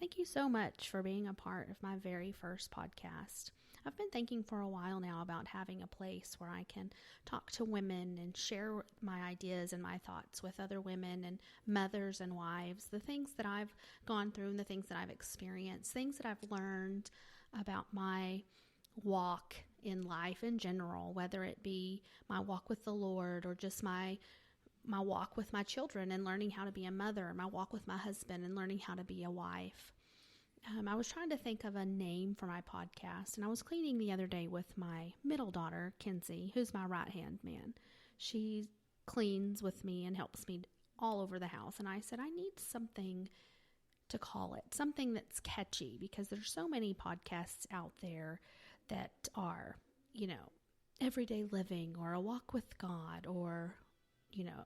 Thank you so much for being a part of my very first podcast. I've been thinking for a while now about having a place where I can talk to women and share my ideas and my thoughts with other women and mothers and wives, the things that I've gone through and the things that I've experienced, things that I've learned about my walk in life in general, whether it be my walk with the Lord or just my walk with my children and learning how to be a mother, my walk with my husband and learning how to be a wife. I was trying to think of a name for my podcast, and I was cleaning the other day with my middle daughter, Kinsey, who's my right-hand man. She cleans with me and helps me all over the house, and I said, I need something to call it, something that's catchy, because there's so many podcasts out there that are, everyday living or a walk with God or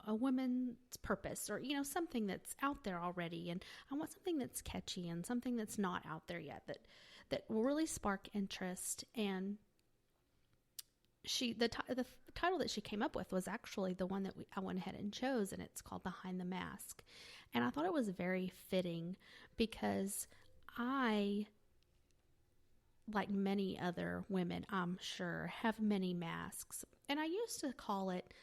a woman's purpose or, something that's out there already. And I want something that's catchy and something that's not out there yet that will really spark interest. And the title that she came up with was actually the one that I went ahead and chose, and it's called Behind the Mask. And I thought it was very fitting because I, like many other women, I'm sure, have many masks. And I used to call it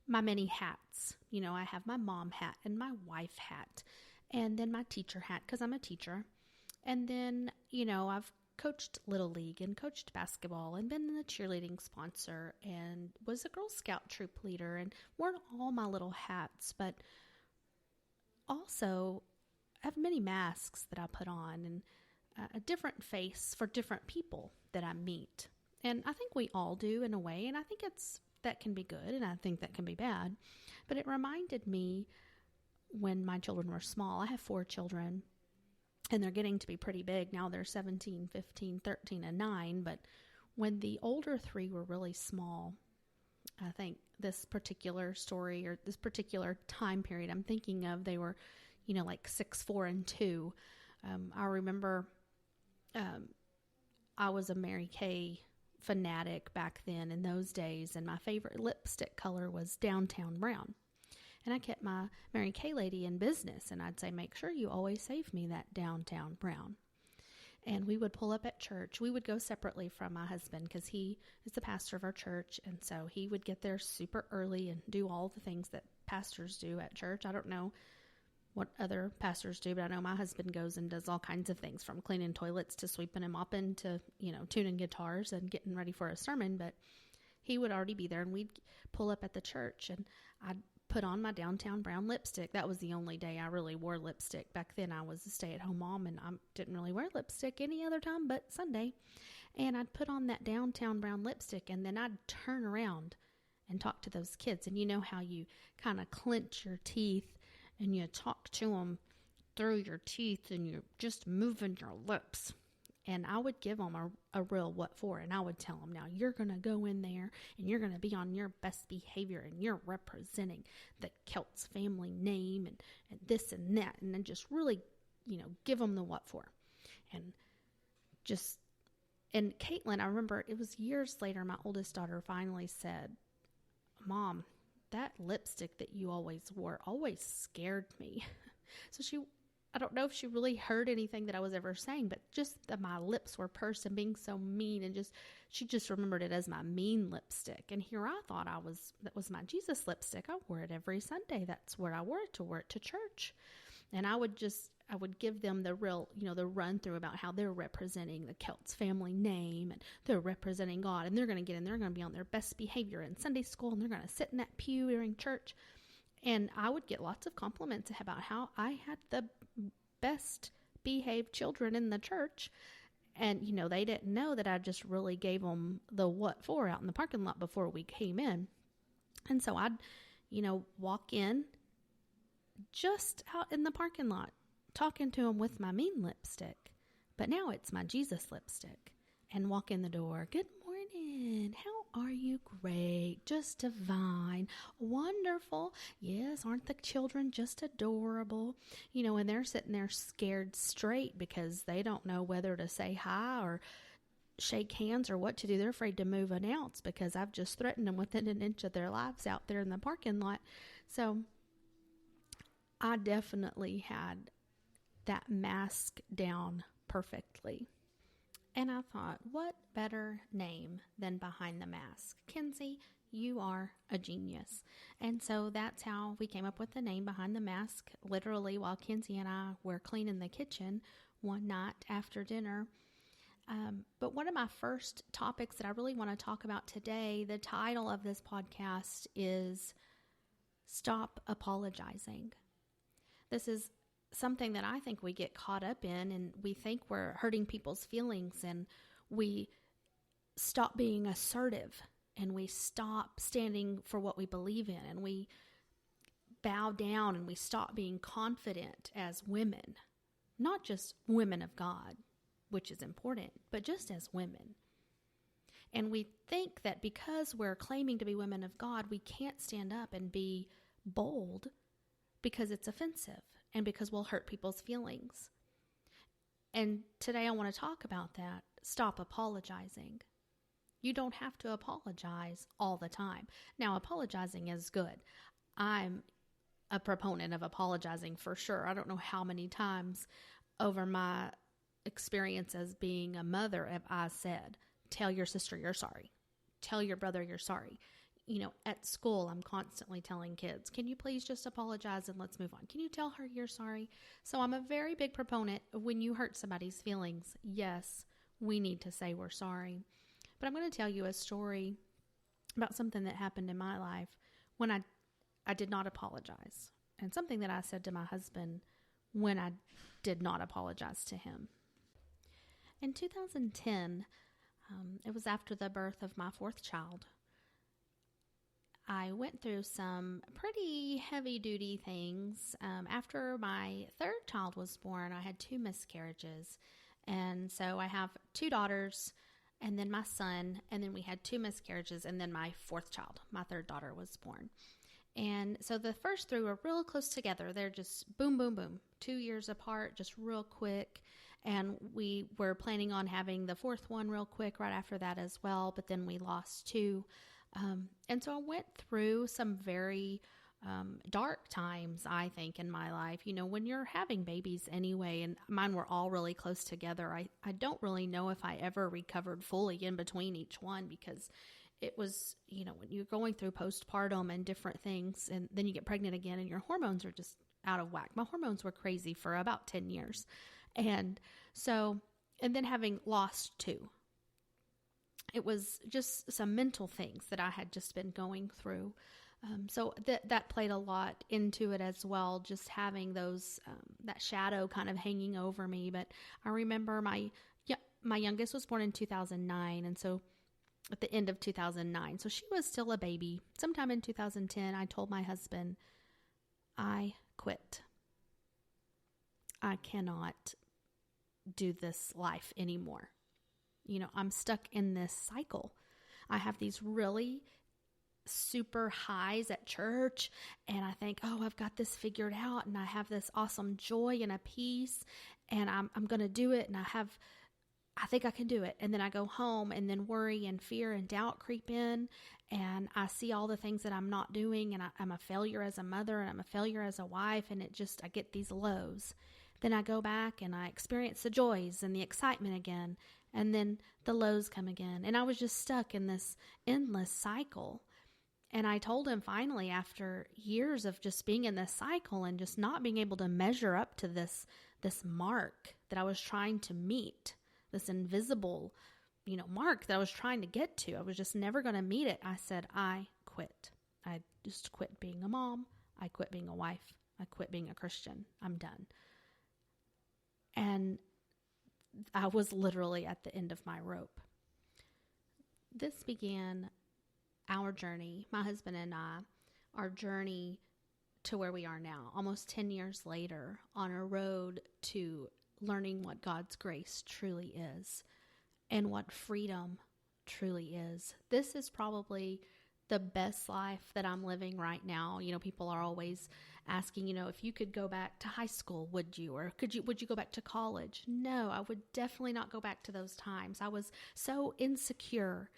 my many hats. I have my mom hat and my wife hat and then my teacher hat because I'm a teacher. And then, I've coached Little League and coached basketball and been the cheerleading sponsor and was a Girl Scout troop leader and worn all my little hats, but also have many masks that I put on and a different face for different people that I meet. And I think we all do in a way, and I think that can be good, and I think that can be bad. But it reminded me when my children were small. I have 4 children, and they're getting to be pretty big. Now they're 17, 15, 13, and 9. But when the older 3 were really small, I think this particular story or this particular time period I'm thinking of, they were, like 6, 4, and 2. I remember I was a Mary Kay fanatic back then in those days, and my favorite lipstick color was Downtown Brown. And I kept my Mary Kay lady in business, and I'd say, make sure you always save me that Downtown Brown. And we would pull up at church. We would go separately from my husband because he is the pastor of our church, and so he would get there super early and do all the things that pastors do at church. I don't know what other pastors do, but I know my husband goes and does all kinds of things, from cleaning toilets to sweeping and mopping to, tuning guitars and getting ready for a sermon. But he would already be there, and we'd pull up at the church, and I'd put on my Downtown Brown lipstick. That was the only day I really wore lipstick. Back then I was a stay-at-home mom, and I didn't really wear lipstick any other time but Sunday. And I'd put on that Downtown Brown lipstick, and then I'd turn around and talk to those kids. And you know how you kind of clench your teeth and you talk to them through your teeth and you're just moving your lips. And I would give them a real what for, and I would tell them, now you're going to go in there and you're going to be on your best behavior and you're representing the Celts family name and this and that. And then just really, give them the what for. And Caitlin, I remember it was years later, my oldest daughter finally said, Mom, that lipstick that you always wore always scared me. So I don't know if she really heard anything that I was ever saying, but just that my lips were pursed and being so mean, and she just remembered it as my mean lipstick. And here I thought that was my Jesus lipstick. I wore it every Sunday. That's where I wore it to church. And I would give them the real, the run through about how they're representing the Celts family name and they're representing God, and they're going to get in, they're going to be on their best behavior in Sunday school, and they're going to sit in that pew during church. And I would get lots of compliments about how I had the best behaved children in the church. And, they didn't know that I just really gave them the what for out in the parking lot before we came in. And so I'd, walk in just out in the parking lot, talking to them with my mean lipstick. But now it's my Jesus lipstick. And walk in the door. Good morning. How are you? Great. Just divine. Wonderful. Yes, aren't the children just adorable? And they're sitting there scared straight because they don't know whether to say hi or shake hands or what to do. They're afraid to move an ounce because I've just threatened them within an inch of their lives out there in the parking lot. So I definitely had that mask down perfectly. And I thought, what better name than Behind the Mask? Kenzie, you are a genius. And so that's how we came up with the name Behind the Mask, literally while Kenzie and I were cleaning the kitchen one night after dinner. But one of my first topics that I really want to talk about today, the title of this podcast is Stop Apologizing. This is something that I think we get caught up in, and we think we're hurting people's feelings, and we stop being assertive, and we stop standing for what we believe in, and we bow down, and we stop being confident as women, not just women of God, which is important, but just as women. And we think that because we're claiming to be women of God, we can't stand up and be bold because it's offensive and because we'll hurt people's feelings. And today I want to talk about that. Stop apologizing. You don't have to apologize all the time. Now, apologizing is good. I'm a proponent of apologizing for sure. I don't know how many times over my experience as being a mother have I said, tell your sister you're sorry. Tell your brother you're sorry. You know, at school, I'm constantly telling kids, can you please just apologize and let's move on? Can you tell her you're sorry? So I'm a very big proponent of when you hurt somebody's feelings, yes, we need to say we're sorry. But I'm going to tell you a story about something that happened in my life when I did not apologize, and something that I said to my husband when I did not apologize to him. In 2010, it was after the birth of my fourth child. I went through some pretty heavy-duty things. After my third child was born, I had 2 miscarriages. And so I have 2 daughters, and then my son, and then we had 2 miscarriages, and then my fourth child, my third daughter, was born. And so the first 3 were real close together. They're just boom, boom, boom, 2 years apart, just real quick. And we were planning on having the fourth one real quick right after that as well, but then we lost 2. And so I went through some very dark times, I think, in my life. You know, when you're having babies anyway, and mine were all really close together, I don't really know if I ever recovered fully in between each one, because it was, you know, when you're going through postpartum and different things, and then you get pregnant again and your hormones are just out of whack. My hormones were crazy for about 10 years. And so, and then having lost 2. It was just some mental things that I had just been going through. So that played a lot into it as well, just having those, that shadow kind of hanging over me. But I remember my youngest was born in 2009. And so at the end of 2009, so she was still a baby. Sometime in 2010, I told my husband, I quit. I cannot do this life anymore. You know, I'm stuck in this cycle. I have these really super highs at church, and I think, oh, I've got this figured out, and I have this awesome joy and a peace, and I'm going to do it, and I think I can do it. And then I go home, and then worry and fear and doubt creep in, and I see all the things that I'm not doing, and I'm a failure as a mother, and I'm a failure as a wife, and I get these lows. Then I go back and I experience the joys and the excitement again, and then the lows come again. And I was just stuck in this endless cycle. And I told him finally, after years of just being in this cycle and just not being able to measure up to this mark that I was trying to meet, this invisible, mark that I was trying to get to. I was just never going to meet it. I said, I quit. I just quit being a mom. I quit being a wife. I quit being a Christian. I'm done. And I was literally at the end of my rope. This began our journey, my husband and I, our journey to where we are now, almost 10 years later, on a road to learning what God's grace truly is and what freedom truly is. This is probably the best life that I'm living right now. People are always asking, if you could go back to high school, would you? Or would you go back to college? No, I would definitely not go back to those times. I was so insecure,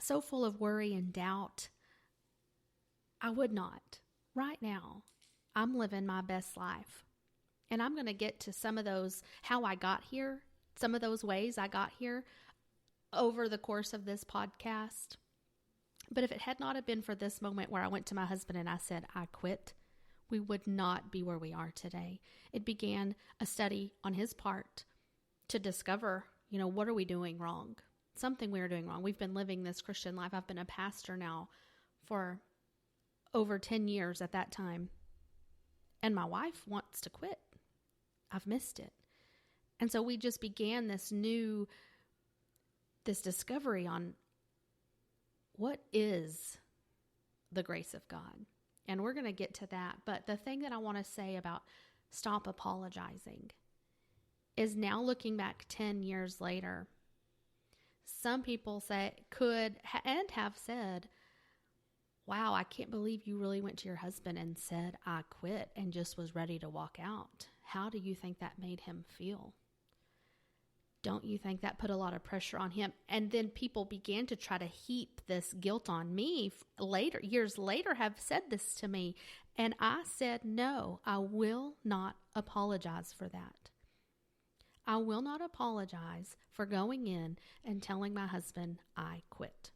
so full of worry and doubt. I would not. Right now, I'm living my best life. And I'm going to get to some of those, how I got here, some of those ways I got here over the course of this podcast. But if it had not have been for this moment where I went to my husband and I said, I quit, we would not be where we are today. It began a study on his part to discover, what are we doing wrong? Something we are doing wrong. We've been living this Christian life. I've been a pastor now for over 10 years at that time. And my wife wants to quit. I've missed it. And so we just began this discovery on what is the grace of God. And we're going to get to that. But the thing that I want to say about stop apologizing is now looking back 10 years later, some people could have said, wow, I can't believe you really went to your husband and said, I quit, and just was ready to walk out. How do you think that made him feel? Don't you think that put a lot of pressure on him? And then people began to try to heap this guilt on me years later have said this to me. And I said, no, I will not apologize for that. I will not apologize for going in and telling my husband I quit.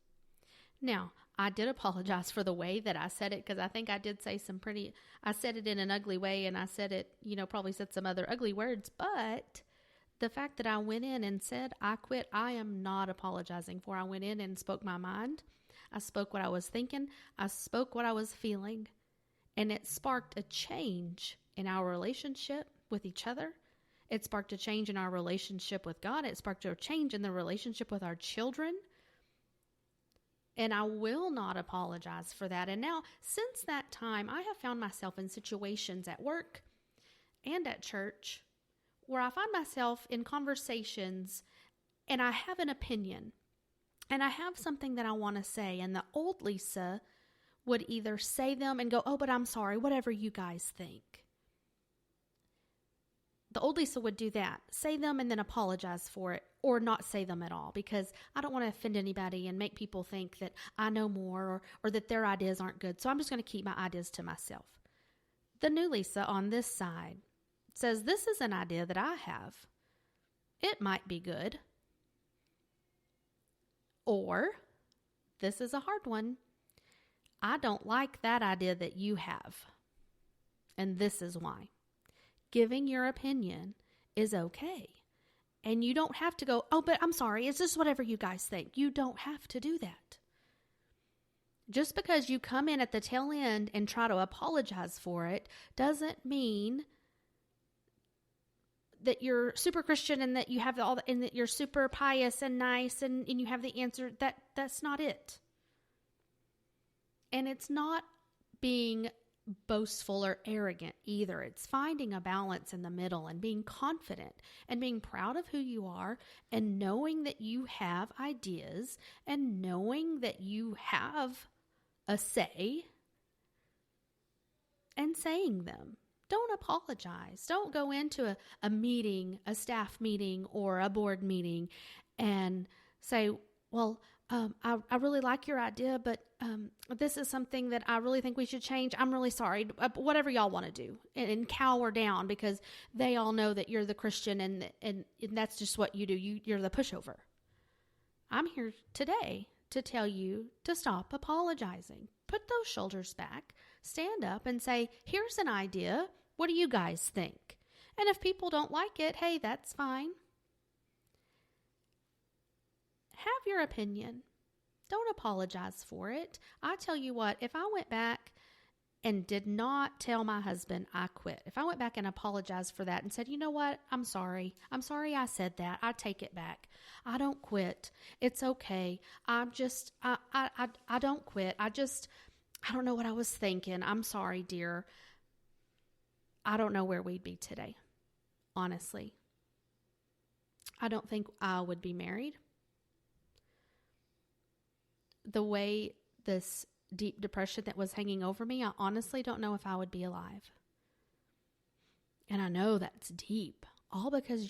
Now, I did apologize for the way that I said it, because I think I did say I said it in an ugly way, and I said it, probably said some other ugly words, but the fact that I went in and said I quit, I am not apologizing for. I went in and spoke my mind. I spoke what I was thinking. I spoke what I was feeling, and it sparked a change in our relationship with each other. It sparked a change in our relationship with God. It sparked a change in the relationship with our children. And I will not apologize for that. And now, since that time, I have found myself in situations at work and at church where I find myself in conversations and I have an opinion and I have something that I want to say. And the old Lisa would either say them and go, oh, but I'm sorry, whatever you guys think. The old Lisa would do that, say them and then apologize for it, or not say them at all, because I don't want to offend anybody and make people think that I know more or that their ideas aren't good. So I'm just going to keep my ideas to myself. The new Lisa on this side says, this is an idea that I have. It might be good. Or, this is a hard one. I don't like that idea that you have. And this is why. Giving your opinion is okay. And you don't have to go, oh, but I'm sorry, it's just whatever you guys think. You don't have to do that. Just because you come in at the tail end and try to apologize for it doesn't mean that you're super Christian and that you have and that you're super pious and nice and you have the answer. That's not it. And it's not being boastful or arrogant either. It's finding a balance in the middle and being confident and being proud of who you are and knowing that you have ideas and knowing that you have a say and saying them. Don't apologize. Don't go into a meeting, a staff meeting or a board meeting and say, well, I really like your idea, but this is something that I really think we should change. I'm really sorry. Whatever y'all want to do, and cower down because they all know that you're the Christian and that's just what you do. You're the pushover. I'm here today to tell you to stop apologizing. Put those shoulders back, stand up and say, here's an idea. What do you guys think? And if people don't like it, hey, that's fine. Have your opinion. Don't apologize for it. I tell you what, if I went back and did not tell my husband I quit, if I went back and apologized for that and said, you know what, I'm sorry I said that. I take it back. I don't quit. It's okay. I don't quit. I don't know what I was thinking. I'm sorry, dear. I don't know where we'd be today. Honestly. I don't think I would be married. The way this deep depression that was hanging over me, I honestly don't know if I would be alive. And I know that's deep. All because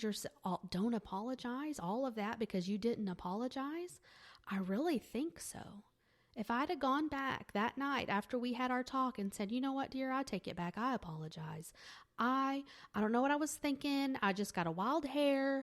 don't apologize, all of that because you didn't apologize. I really think so. If I'd have gone back that night after we had our talk and said, you know what, dear, I take it back. I apologize. I don't know what I was thinking. I just got a wild hair.